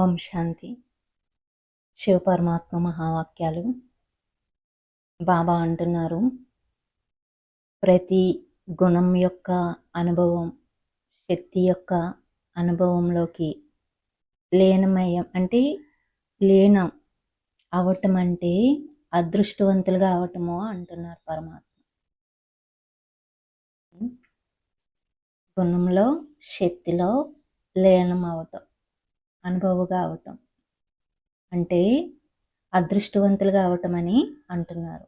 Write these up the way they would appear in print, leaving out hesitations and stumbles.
ఓం శాంతి. శివ పరమాత్మ మహావాక్యాలు. బాబా అంటున్నారు, ప్రతి గుణం యొక్క అనుభవం శక్తి యొక్క అనుభవంలోకి లీనమయ్యం అంటే లీనం అవటం అంటే అదృష్టవంతులుగా అవటము అంటున్నారు పరమాత్మ. గుణంలో శక్తిలో లీనం అవటం, అనుభవగా అవటం అంటే అదృష్టవంతులుగా అవటం అని అంటున్నారు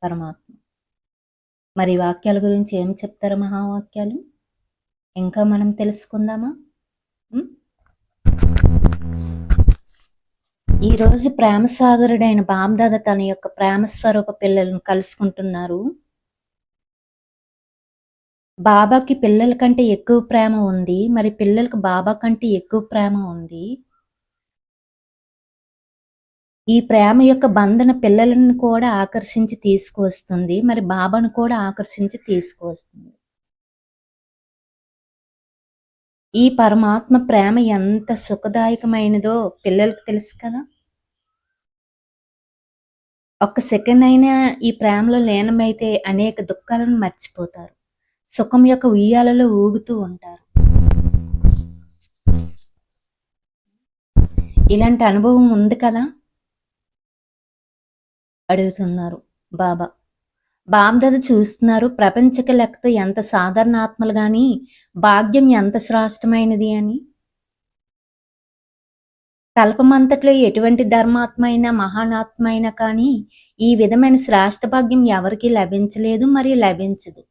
పరమాత్మ. మరి వాక్యాల గురించి ఏం చెప్తారు మహావాక్యాలు? ఇంకా మనం తెలుసుకుందామా? ఈరోజు ప్రేమసాగరుడైన బాబ్దాద తన యొక్క ప్రేమ స్వరూప పిల్లలను కలుసుకుంటున్నారు. బాబాకి పిల్లల కంటే ఎక్కువ ప్రేమ ఉంది, మరి పిల్లలకు బాబా కంటే ఎక్కువ ప్రేమ ఉంది. ఈ ప్రేమ యొక్క బంధన పిల్లలను కూడా ఆకర్షించి తీసుకువస్తుంది, మరి బాబాను కూడా ఆకర్షించి తీసుకువస్తుంది. ఈ పరమాత్మ ప్రేమ ఎంత సుఖదాయకమైనదో పిల్లలకు తెలుసు కదా. ఒక్క సెకండ్ అయినా ఈ ప్రేమలో లీనమైతే అనేక దుఃఖాలను మర్చిపోతారు, సుఖం యొక్క ఉయ్యాలలో ఊగుతూ ఉంటారు. ఇలాంటి అనుభవం ఉంది కదా అడుగుతున్నారు బాబా. బాబ్దాద చూస్తున్నారు, ప్రపంచక లెక్కతో ఎంత సాధారణ ఆత్మలు గాని భాగ్యం ఎంత శ్రేష్టమైనది అని. కల్పమంతట్లో ఎటువంటి ధర్మాత్మ అయినా మహానాత్మ అయినా కానీ ఈ విధమైన శ్రేష్ఠ భాగ్యం ఎవరికి లభించలేదు, మరియు లభించదు.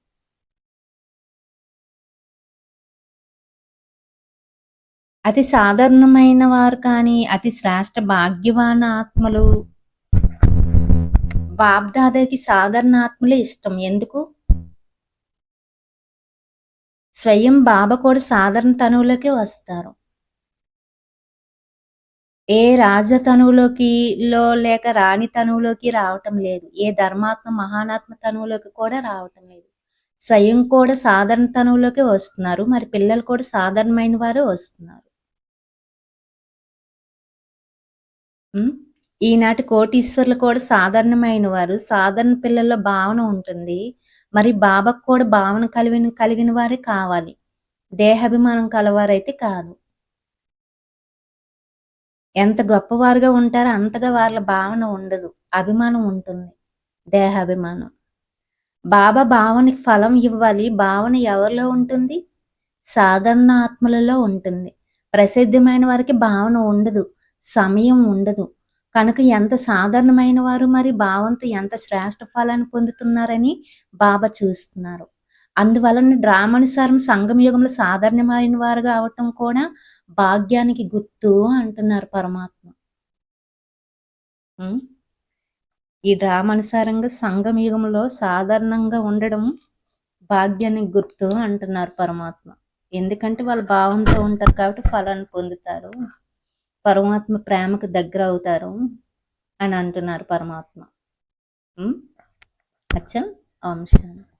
అతి సాధారణమైన వారు కానీ అతి శ్రేష్ఠ భాగ్యవాన ఆత్మలు బాబ్దాదాకి సాధారణ ఆత్మలే ఇష్టం. ఎందుకు? స్వయం బాబా కూడా సాధారణ తనువులోకి వస్తారు. ఏ రాజతనువులోకి లేక రాణి తనువులోకి రావటం లేదు, ఏ ధర్మాత్మ మహానాత్మ తనువులోకి కూడా రావటం లేదు. స్వయం కూడా సాధారణ తనువులోకి వస్తున్నారు, మరి పిల్లలు కూడా సాధారణమైన వారే వస్తున్నారు. ఈనాటి కోటీశ్వర్లు కూడా సాధారణమైన వారు, సాధారణ పిల్లల్లో భావన ఉంటుంది, మరి బాబాకు కూడా భావన కలిగిన వారే కావాలి, దేహాభిమానం కలవారైతే కాదు. ఎంత గొప్పవారుగా ఉంటారో అంతగా వాళ్ళ భావన ఉండదు, అభిమానం ఉంటుంది, దేహాభిమానం. బాబా భావనకి ఫలం ఇవ్వాలి, భావన ఎవరిలో ఉంటుంది? సాధారణ ఆత్మలలో ఉంటుంది. ప్రసిద్ధమైన వారికి భావన ఉండదు, సమయం ఉండదు. కనుక ఎంత సాధారణమైన వారు మరి భావంతో ఎంత శ్రేష్ఠ ఫలాన్ని పొందుతున్నారని బాబా చూస్తున్నారు. అందువలన డ్రామానుసారం సంగమయుగంలో సాధారణమైన వారుగా అవటం కూడా భాగ్యానికి గుర్తు అంటున్నారు పరమాత్మ. ఈ డ్రామానుసారంగా సంగమయుగంలో సాధారణంగా ఉండడం భాగ్యానికి గుర్తు అంటున్నారు పరమాత్మ. ఎందుకంటే వాళ్ళు భావంతో ఉంటారు కాబట్టి ఫలాన్ని పొందుతారు, పరమాత్మ ప్రేమకు దగ్గర అవుతారు అని అంటున్నారు పరమాత్మ. అచ్చా. ఓం శాంతి.